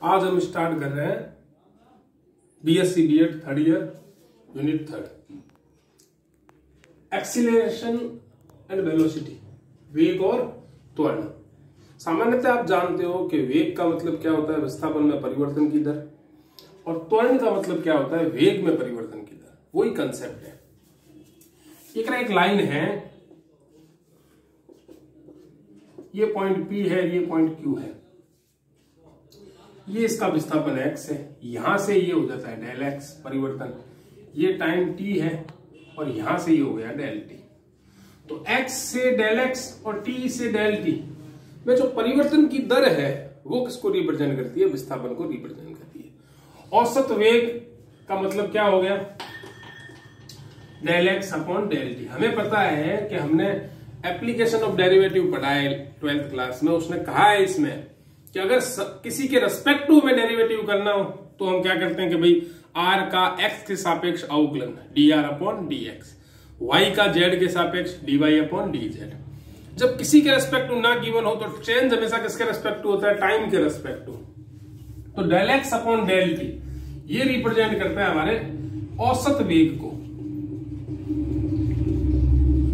आज हम स्टार्ट कर रहे हैं BSc BEd third year unit 3 acceleration and velocity, वेग और त्वरण। सामान्यतः आप जानते हो कि वेग का मतलब क्या होता है, विस्थापन में परिवर्तन की दर, और त्वरण का मतलब क्या होता है, वेग में परिवर्तन की दर। वही कंसेप्ट है। एक लाइन है, ये पॉइंट P है, ये पॉइंट Q है, ये इसका विस्थापन x है, यहां से ये हो जाता है डेल x परिवर्तन, ये टाइम t है, और यहां से ये हो गया डेल t। तो x से डेल x और t से डेल t में जो परिवर्तन की दर है वो किसको रिप्रेजेंट करती है, विस्थापन को रिप्रेजेंट करती है। औसत वेग का मतलब क्या हो गया, del x upon del t। हमें पता है कि हमने एप्लीकेशन ऑफ डेरिवेटिव पढ़ा है 12th क्लास में, उसने कहा है इसमें कि अगर किसी के रेस्पेक्टिव में डेरिवेटिव करना हो तो हम क्या करते हैं कि भाई r का x के सापेक्ष अवकलन dr अपॉन dx, y का z के सापेक्ष dy अपॉन dz। जब किसी के रेस्पेक्टिव ना गिवन हो तो चेंज हमेशा किसके रेस्पेक्टिव होता है, टाइम के रेस्पेक्टिव। तो del x upon del t ये रिप्रेजेंट करता है हमारे औसत वेग को।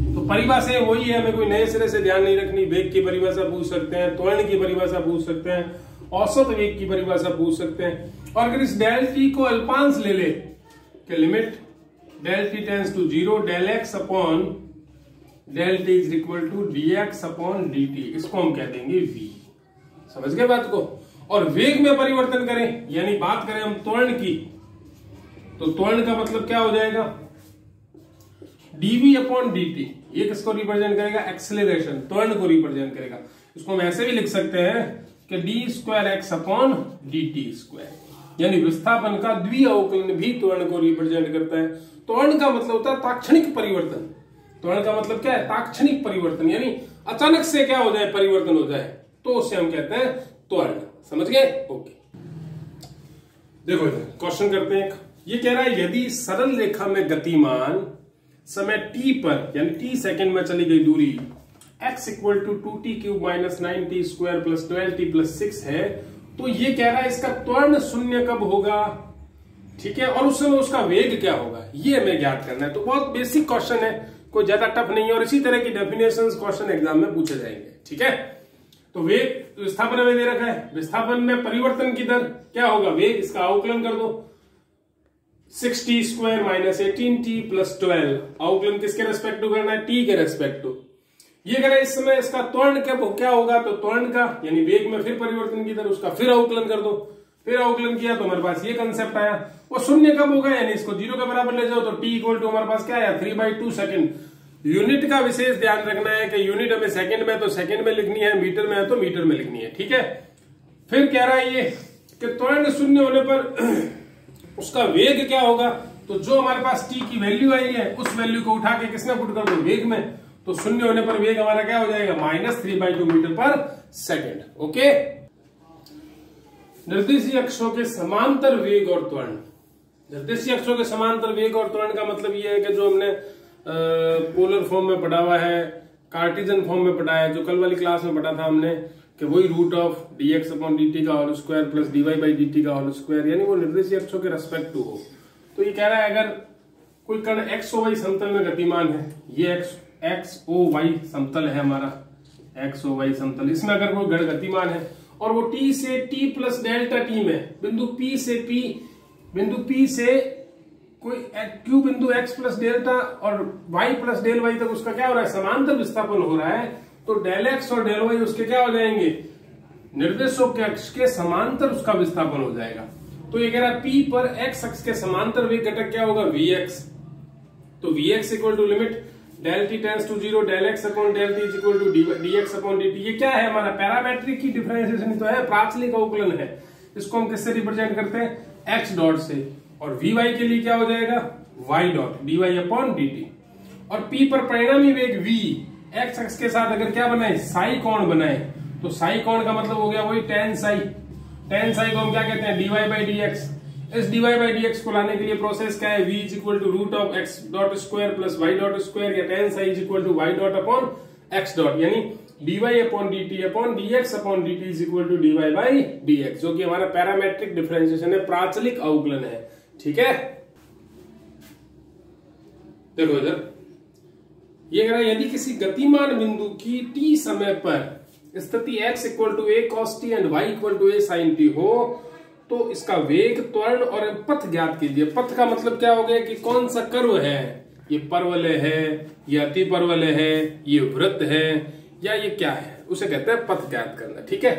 तो परिभाषा वही है, हमें कोई नए सिरे से ध्यान नहीं रखनी। वेग की परिभाषा पूछ सकते हैं, त्वरण की परिभाषा पूछ सकते हैं, औसत वेग की परिभाषा पूछ सकते हैं। और अगर इस डेल टी को अल्पांश ले ले कि limit del t tends to 0 del x upon del t is equal to d x upon d t, इसको हम कह देंगे v। समझ गए बात को। और वेग में परिवर्तन करें, यानी बात करें हम त्वरण की, तो त्वरण का मतलब क्या हो जाएगा, dv अपॉन dt। ये किसको रिप्रेजेंट करेगा, एक्सेलरेशन, त्वरण को रिप्रेजेंट करेगा। इसको हम ऐसे भी लिख सकते हैं कि d square x upon dt square, यानी विस्थापन का द्विअवकलन भी त्वरण को रिप्रेजेंट करता है। त्वरण का मतलब होता है तात्क्षणिक परिवर्तन। त्वरण का मतलब क्या है, तात्क्षणिक परिवर्तन, यानी अचानक से क्या हो जाए, परिवर्तन हो जाए, तो उसे हम कहते हैं त्वरण। समझ गए, ओके। देखो क्वेश्चन करते हैं। ये कह रहा है यदि सरल रेखा में गतिमान समय t पर, यानी t सेकंड में चली गई दूरी x equal to 2t cube minus 9t square plus 12t plus 6 है, तो ये कह रहा है इसका त्वरण शून्य कब होगा, ठीक है, और उस समय उसका वेग क्या होगा, ये हमें ज्ञात करना है। तो बहुत बेसिक क्वेश्चन है, कोई ज्यादा टफ नहीं है, और इसी तरह की डेफिनेशंस क्वेश्चन एग्जाम में पूछे जाएंगे, ठीक है। तो वेग विस्थापन में दे रखा है, विस्थापन में परिवर्तन की दर क्या होगा, वेग, इसका अवकलन कर दो 6t square minus 18t plus 12, अवकलन किसके रेस्पेक्टिव करना है, t के रेस्पेक्टिव। ये करें इस समय इसका त्वरण क्या होगा, तो त्वरण का यानी वेग में फिर परिवर्तन की दर, उसका फिर अवकलन कर दो, फिर अवकलन किया तो हमारे पास ये कंसेप्ट आया। वो शून्य कब होगा, यानी इसको 0 के बराबर ले जाओ तो t इक्वल टू हमारे पास क्या आया, 3/2 सेकंड। यूनिट का विशेष ध्यान रखना है कि यूनिट हमें सेकंड में तो सेकंड में लिखनी है, मीटर में है तो मीटर में लिखनी है, ठीक है। फिर कह रहा है ये कि त्वरण शून्य होने पर उसका वेग क्या होगा, तो जो हमारे पास t की वैल्यू आई है उस वैल्यू को उठा के किसमें पुट कर दो, वेग में। तो शून्य होने पर वेग हमारा क्या हो जाएगा, -3/2 मीटर पर सेकंड, ओके। निर्देशीय अक्षों के समांतर वेग और त्वरण। निर्देशीय अक्षों के समांतर वेग और त्वरण का मतलब ये है कि जो हमने पोलर फॉर्म में पढ़ा हुआ है, कार्टेशियन फॉर्म में पढ़ा है, जो कल वाली क्लास में पढ़ा था हमने कि वही root of dx upon dt का whole square plus dy by dt का होल स्क्वायर, यानी वो निर्देशीय अक्षों के रेस्पेक्टिव हो। तो ये कह रहा है अगर कोई कण XOY समतल में गतिमान है, ये XOY समतल है हमारा, XOY समतल, इसमें अगर कोई गण गतिमान है और वो t से t प्लस डेल्टा t में बिंदु P से कोई Q बिंदु x प्लस डेल्टा और y प्लस डेल y तक उसका क्या हो रहा है, समांतर विस्थापन हो रहा है, तो डेल x और डेल y उसके क्या हो जाएंगे, निर्देशों के अक्ष के समांतर उसका विस्थापन हो जाएगा। तो ये कह रहा है P पर x अक्ष के समांतर वेग घटक क्या होगा, vx। तो vx equal to limit del t tends to 0 del x upon del t is equal to dx upon dt। ये क्या है, हमारा पैरामेट्रिक की डिफरेंशिएशन तो है, प्राचलिक अवकलन है। इसको हम किससे रिप्रेजेंट करते हैं, x डॉट से, और vy के लिए क्या हो जाएगा, y dot dy upon dt। और p पर परिणामी वेग v x अक्ष के साथ अगर क्या बनाए, साई कोण बनाए, तो साई कोण का मतलब हो गया वही tan साई। tan साई को हम क्या कहते हैं, dy बाई dx। इस dy बाई dx को लाने के लिए प्रोसेस क्या है, v is equal to root of x dot square plus y dot square, या tan psi is equal to y dot upon x dot, यानी dy upon dt upon dx upon dt is equal to dy by dx, जो कि हमारा parametric differentiation है, प्राचलिक अवकलन है। ठीक है, देखो इधर ये कह रहा है यदि किसी गतिमान बिंदु की t समय पर स्थिति x equal to a cos t and y equal to a sin t हो, तो इसका वेग, त्वरण और पथ ज्ञात कीजिए। पथ का मतलब क्या हो गया कि कौन सा कर्व है, ये परवलय है, ये अति परवलय है, ये वृत्त है, या ये क्या है, उसे कहते हैं पथ ज्ञात करना। ठीक है,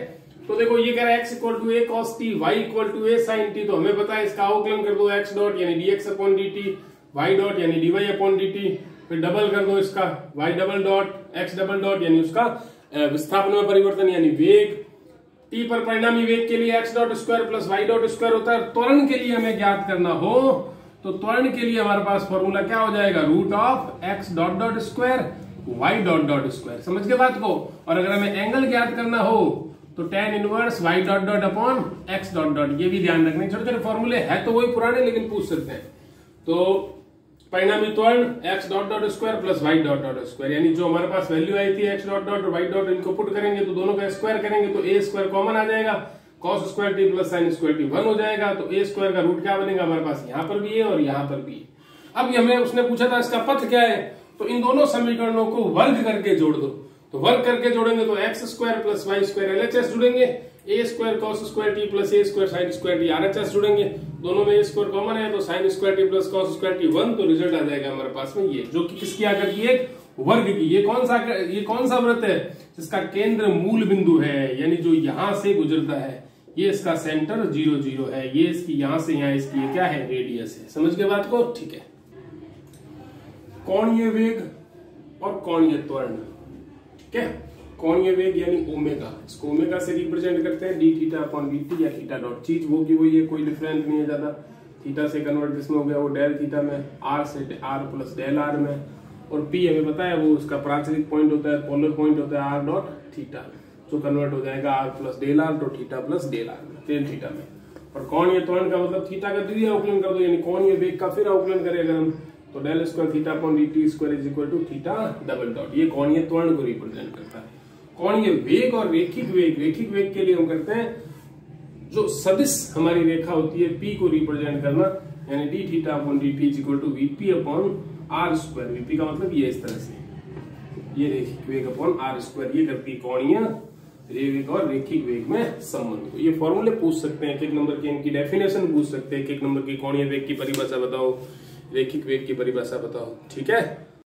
तो देखो ये कह रहा है x equal to a cos t, y equal to a sin t, तो हमें पता है इसका अवकलन कर दो x डॉट यानी dx upon dt, y dot यानी dy अपॉन dt, फिर डबल कर दो इसका y double dot x double dot यानी उसका विस्थापन में परिवर्तन यानी वेग, t पर परिणामी वेग के लिए x dot square plus y dot square होता है। त्वरण के लिए हमें ज्ञात करना हो तो त्वरण के लिए हमारे पास फॉर्मूला क्या हो जाएगा, root of x dot dot square y dot dot square. समझ गए बात को। और अगर हमें एंगल ज्ञात करना हो तो tan inverse y dot dot upon x dot dot. ये भी ध्यान रखने, छोटे छोटे फॉर्मूले है तो वही पुराने, लेकिन पूछ सकते हैं। तो परिणामी त्वरण x dot dot square plus y dot dot square, यानी जो हमारे पास वैल्यू आई थी x डॉट डॉट और y डॉट, इनको पुट करेंगे तो दोनों का स्क्वायर करेंगे तो a स्क्वायर कॉमन आ जाएगा, cos square t plus sin square t 1 हो जाएगा। तो a स्क्वायर का रूट क्या बनेगा, हमारे पास यहाँ पर भी है और यहाँ पर भी है। अब हमें उसने पूछा था इसका पथ क्या है, तो इन दोनों समीकरणों को वर्ग करके जोड़ दो। तो वर्ग करके जोड़ेंगे तो x square plus y square LHS जुड़ेंगे, a square cos square t plus a square sin square t RHS जुड़ेंगे, दोनों में a स्क्वायर कॉमन है तो sin square t plus cos square t 1, तो रिजल्ट आ जाएगा हमारे पास में ये, जो कि किसकी आकर की, एक वर्ग की। ये कौन सा वृत्त है जिसका केंद्र मूल बिंदु है, यानी जो यहां से गुजरता है, ये इसका सेंटर 0 0 है, ये इसकी यहां से यहां इसकी ये क्या है, रेडियस है। समझ गए बात को। ठीक है, कोणीय वेग और कोणीय त्वरण। क्या कोणीय वेग यानी ओमेगा, इसको ओमेगा से रिप्रेजेंट करते हैं, डी थीटा अपॉन dt या थीटा डॉट, चीज वो की वही है, कोई डिफरेंस नहीं है ज्यादा। थीटा से कन्वर्ट किसमें हो गया, वो डेल थीटा में, r से r प्लस डेल r में, और p हमें पता है वो उसका प्राचलिक पॉइंट होता है, पोलर पॉइंट होता है r डॉट थीटा, जो कन्वर्ट हो जाएगा r प्लस डेल r, तो थीटा प्लस डेल r में, टेन थीटा में। और कोणीय त्वरण का मतलब थीटा का द्वितीय अवकलन कर दो, यानी कोणीय वेग का फिर अवकलन करें अगर हम, तो del square theta upon dt square is equal to theta double dot. ये कोणीय त्वरण को रिप्रेजेंट करता है। कोणीय वेग और रेखिक वेग के लिए हम करते हैं जो सदिश हमारी रेखा होती है p को रिप्रेजेंट करना, यानी d theta upon dt is equal to vp upon r square. vp का मतलब ये इस तरह से, ये रेखिक वेग अपॉन r स्क्वायर, ये करती है कोणीय वेग और रेखिक वेग में संबंध। ये फॉर्मूले पूछ सकते हैं, एक नंबर के इनकी डेफिनेशन पूछ सकते हैं, एक नंबर की कोणीय वेग की परिभाषा बताओ, रेखिक वेग की परिभाषा बताओ। ठीक है।